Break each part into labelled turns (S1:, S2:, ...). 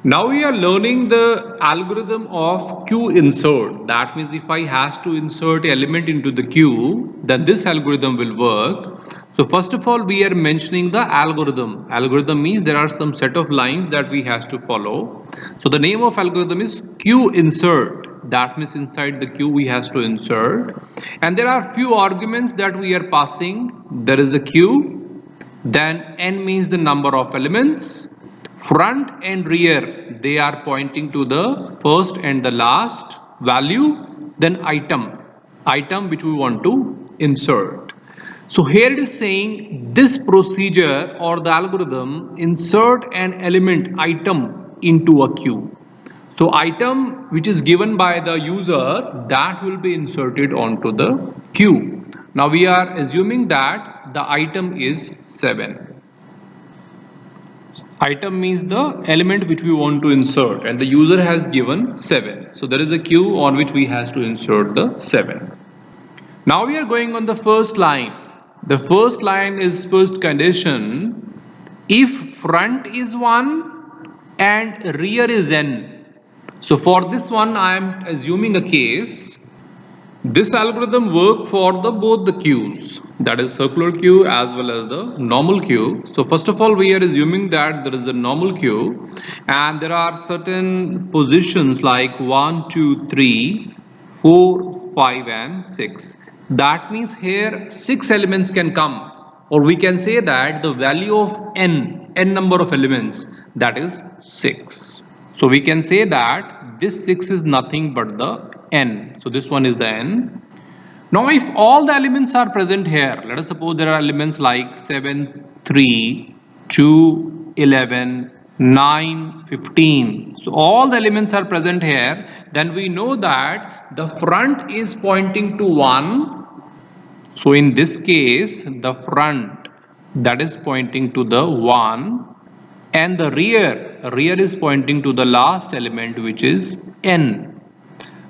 S1: Now we are learning the algorithm of queue insert. That means if I has to insert element into the queue, then this algorithm will work. So first of all, we are mentioning the algorithm. Algorithm means there are some set of lines that we has to follow. So the name of algorithm is queue insert. That means inside the queue we has to insert. And there are few arguments that we are passing. There is a queue, then n means the number of elements, front and rear they are pointing to the first and the last value, then item which we want to insert. So here it is saying this procedure or the algorithm insert an element item into a queue. So item which is given by the user, that will be inserted onto the queue. Now we are assuming that the item is 7. Item means the element which we want to insert, and the user has given 7. So there is a queue on which we has to insert the 7. Now we are going on the first line. The first line is first condition. If front is 1 and rear is n. So for this one I am assuming a case. This algorithm work for the both the queues, that is circular queue as well as the normal queue. So first of all we are assuming that there is a normal queue and there are certain positions like 1, 2, 3, 4, 5 and 6. That means here 6 elements can come, or we can say that the value of n number of elements, that is 6. So we can say that this 6 is nothing but the n. So this one is the n. Now if all the elements are present here, let us suppose there are elements like 7, 3, 2, 11, 9, 15. So all the elements are present here, then we know that the front is pointing to 1. So in this case, the front that is pointing to the 1, and the rear is pointing to the last element which is n.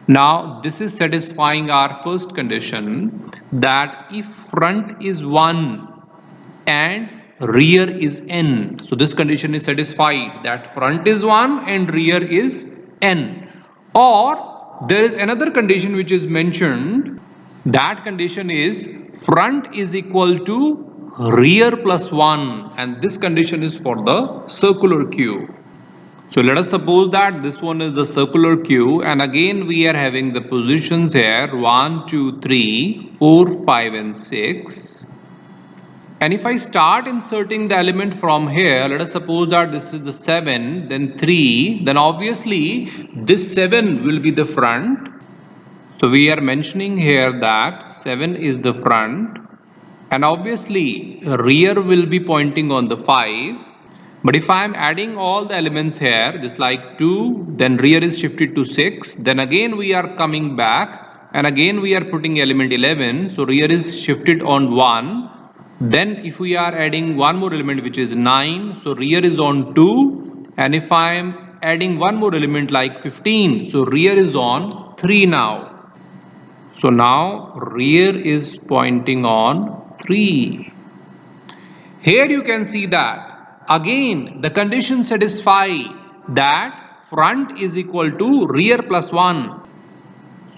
S1: Now this is satisfying our first condition, that if front is 1 and rear is n. So this condition is satisfied, that front is 1 and rear is n. Or there is another condition which is mentioned. That condition is front is equal to rear plus 1, and this condition is for the circular queue. So let us suppose that this one is the circular queue, and again we are having the positions here 1, 2, 3, 4, 5 and 6. And if I start inserting the element from here, let us suppose that this is the 7, then 3, then obviously this 7 will be the front. So we are mentioning here that 7 is the front, and obviously rear will be pointing on the 5. But if I am adding all the elements here, just like 2, then rear is shifted to 6, then again we are coming back and again we are putting element 11, so rear is shifted on 1. Then if we are adding one more element which is 9, so rear is on 2, and if I am adding one more element like 15, so rear is on 3 now. So now rear is pointing on 3. Here you can see that again the condition satisfy that front is equal to rear plus 1.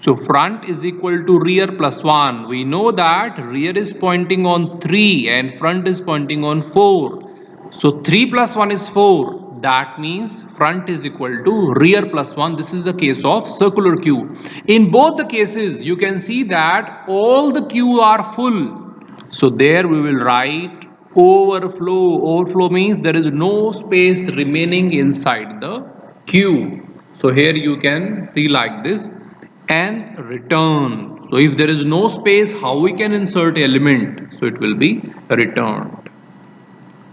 S1: So front is equal to rear plus 1. We know that rear is pointing on 3 and front is pointing on 4. So 3 plus 1 is 4. That means front is equal to rear plus 1. This is the case of circular queue. In both the cases, you can see that all the queue are full. So there we will write overflow. Overflow means there is no space remaining inside the queue. So here you can see like this, and return. So if there is no space, how we can insert element? So it will be returned.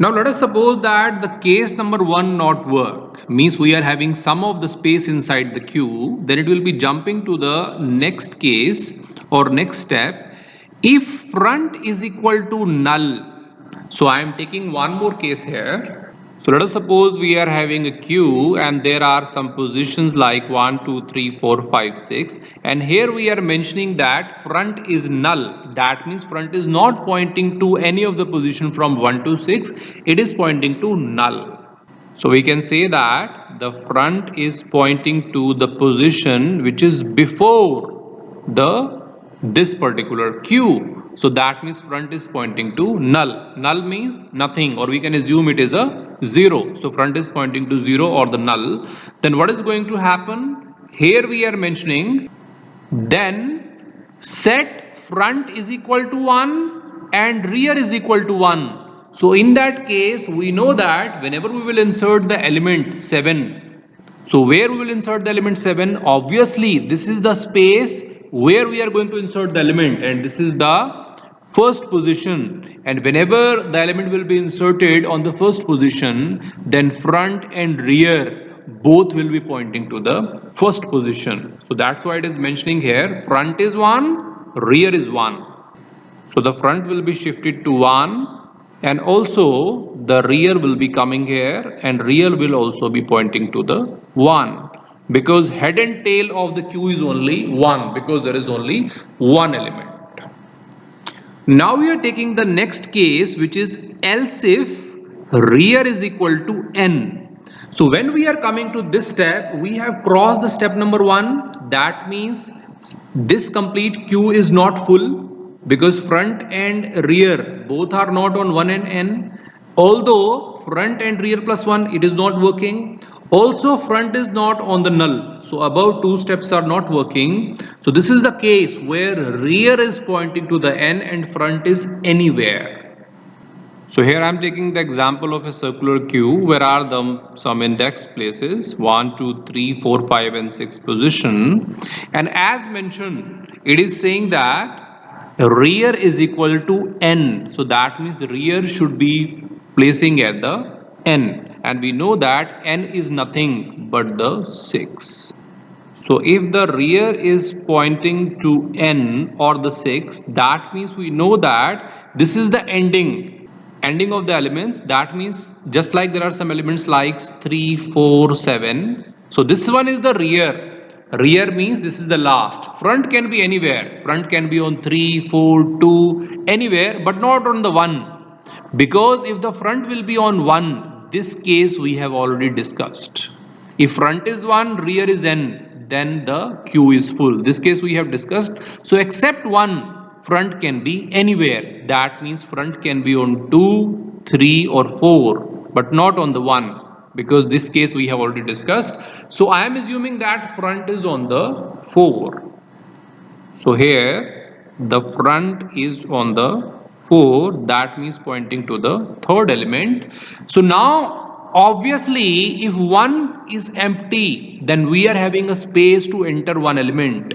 S1: Now let us suppose that the case number 1 not work, means we are having some of the space inside the queue, then it will be jumping to the next case or next step. If front is equal to null, so I am taking one more case here. So let us suppose we are having a queue and there are some positions like 1, 2, 3, 4, 5, 6, and here we are mentioning that front is null. That means front is not pointing to any of the position from 1 to 6, it is pointing to null. So we can say that the front is pointing to the position which is before this particular Q. So that means front is pointing to null. Null means nothing, or we can assume it is a 0. So front is pointing to 0 or the null. Then what is going to happen? Here we are mentioning, then set front is equal to 1 and rear is equal to 1. So in that case, we know that whenever we will insert the element 7, so where we will insert the element 7, obviously this is the space where we are going to insert the element, and this is the first position, and whenever the element will be inserted on the first position, then front and rear both will be pointing to the first position. So that's why it is mentioning here front is 1, rear is 1. So the front will be shifted to 1, and also the rear will be coming here, and rear will also be pointing to the 1, because head and tail of the Q is only 1, because there is only one element. Now we are taking the next case, which is else if rear is equal to n. So when we are coming to this step, we have crossed the step number 1. That means this complete Q is not full, because front and rear both are not on 1 and n. Although front and rear plus 1, it is not working. Also front is not on the null, so above two steps are not working. So this is the case where rear is pointing to the n and front is anywhere. So here I am taking the example of a circular Q where are some index places 1, 2, 3, 4, 5 and 6 position, and as mentioned it is saying that rear is equal to n. So that means rear should be placing at the n, and we know that n is nothing but the 6. So if the rear is pointing to n or the 6, that means we know that this is the ending of the elements. That means just like there are some elements like 3, 4, 7. So this one is the rear. Rear means this is the last. Front can be anywhere. Front can be on 3, 4, 2, anywhere, but not on the 1. Because if the front will be on 1, this case we have already discussed. If front is 1, rear is n, then the Q is full. This case we have discussed. So except 1, front can be anywhere. That means front can be on 2, 3 or 4, but not on the 1, because this case we have already discussed. So I am assuming that front is on the 4. So here the front is on the 4, that means pointing to the third element. So now obviously if 1 is empty, then we are having a space to enter one element.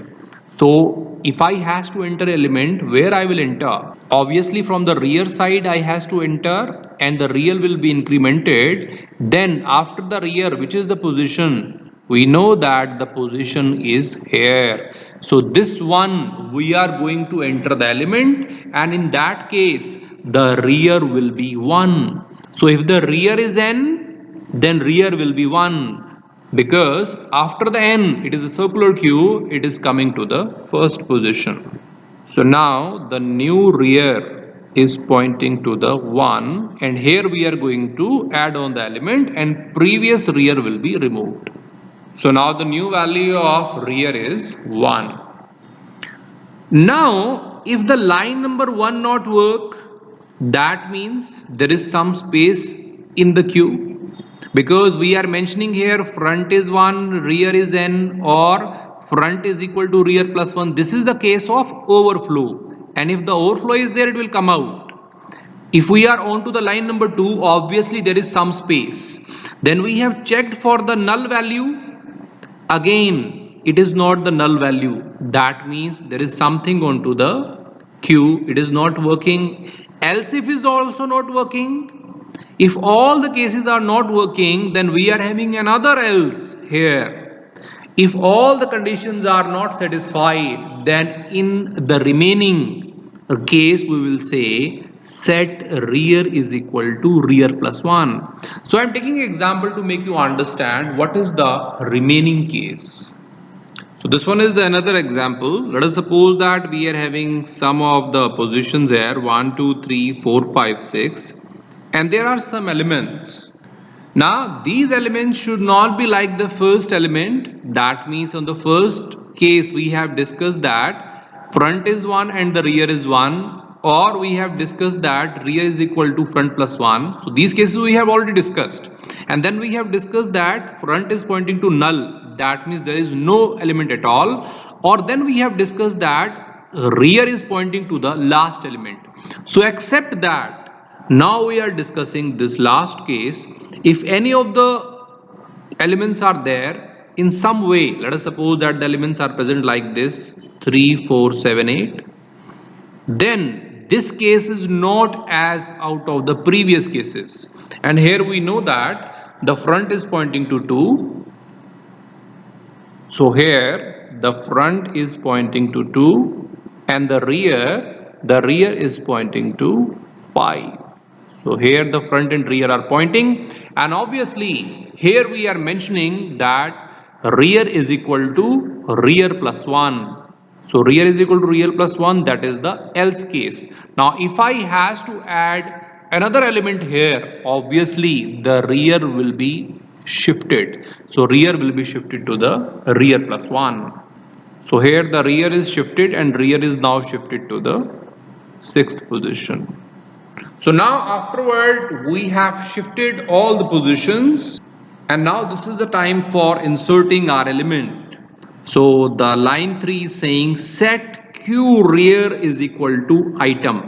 S1: So if I has to enter element, where I will enter? Obviously from the rear side I has to enter, and the rear will be incremented. Then after the rear, which is the position, we know that the position is here. So this one we are going to enter the element, and in that case the rear will be 1. So if the rear is n, then rear will be 1, because after the n it is a circular Q, it is coming to the first position. So now the new rear is pointing to the 1, and here we are going to add on the element, and previous rear will be removed. So now the new value of rear is 1. Now if the line number 1 not work, that means there is some space in the Q, because we are mentioning here front is 1, rear is n, or front is equal to rear plus 1. This is the case of overflow, and if the overflow is there, it will come out. If we are on to the line number 2, obviously there is some space. Then we have checked for the null value. Again it is not the null value. That means there is something onto the Q, it is not working. Else if is also not working. If all the cases are not working, then we are having another else here. If all the conditions are not satisfied, then in the remaining case we will say set rear is equal to rear plus 1. So I am taking an example to make you understand what is the remaining case. So this one is the another example. Let us suppose that we are having some of the positions here 1, 2, 3, 4, 5, 6, and there are some elements. Now these elements should not be like the first element. That means on the first case we have discussed that front is 1 and the rear is 1, or we have discussed that rear is equal to front plus 1. So these cases we have already discussed, and then we have discussed that front is pointing to null. That means there is no element at all, or then we have discussed that rear is pointing to the last element. So except that, now we are discussing this last case. If any of the elements are there in some way, let us suppose that the elements are present like this 3, 4, 7, 8, then this case is not as out of the previous cases. And here we know that the front is pointing to 2. So here the front is pointing to 2 and the rear is pointing to 5. So here the front and rear are pointing, and obviously here we are mentioning that rear is equal to rear plus 1. So rear is equal to rear plus 1, that is the else case. Now if I has to add another element here, obviously the rear will be shifted. So rear will be shifted to the rear plus 1. So here the rear is shifted and rear is now shifted to the 6th position. So now afterward we have shifted all the positions, and now this is the time for inserting our element. So the line 3 is saying set q rear is equal to item.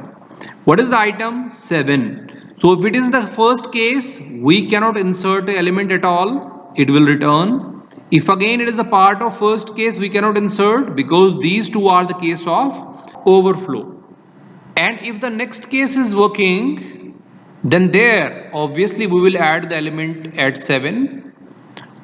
S1: What is the item? 7. So if it is the first case, we cannot insert the element at all, it will return. If again it is a part of first case, we cannot insert because these two are the case of overflow. And if the next case is working, then there obviously we will add the element at 7.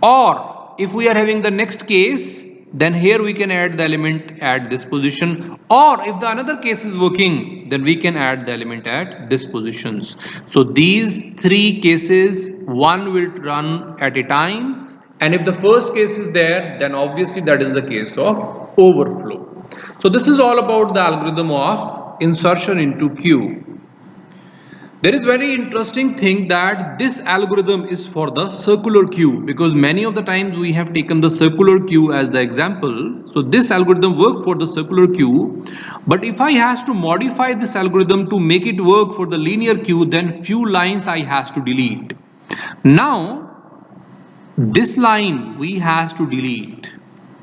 S1: Or if we are having the next case, then here we can add the element at this position. Or if the another case is working, then we can add the element at this positions. So these three cases, one will run at a time. And if the first case is there, then obviously that is the case of overflow. So this is all about the algorithm of insertion into queue. There is very interesting thing that this algorithm is for the circular queue, because many of the times we have taken the circular queue as the example. So this algorithm work for the circular queue, but if I has to modify this algorithm to make it work for the linear queue, then few lines I has to delete. Now this line we has to delete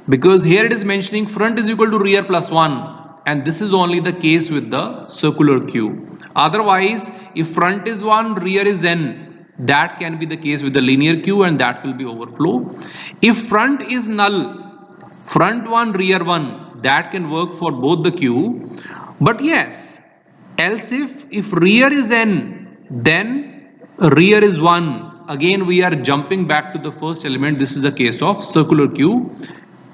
S1: because here it is mentioning front is equal to rear plus 1. And this is only the case with the circular queue. Otherwise, if front is 1, rear is n, that can be the case with the linear queue and that will be overflow. If front is null, front 1, rear 1, that can work for both the queue. But yes, else if rear is n, then rear is 1. Again, we are jumping back to the first element. This is the case of circular queue.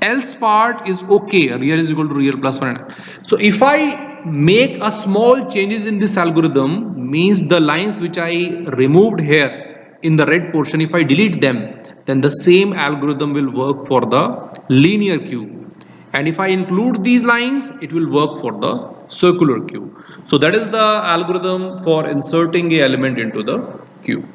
S1: Else part is okay, rear is equal to rear plus 1. So if I make a small changes in this algorithm, means the lines which I removed here in the red portion, if I delete them, then the same algorithm will work for the linear queue. And if I include these lines, it will work for the circular queue. So that is the algorithm for inserting an element into the queue.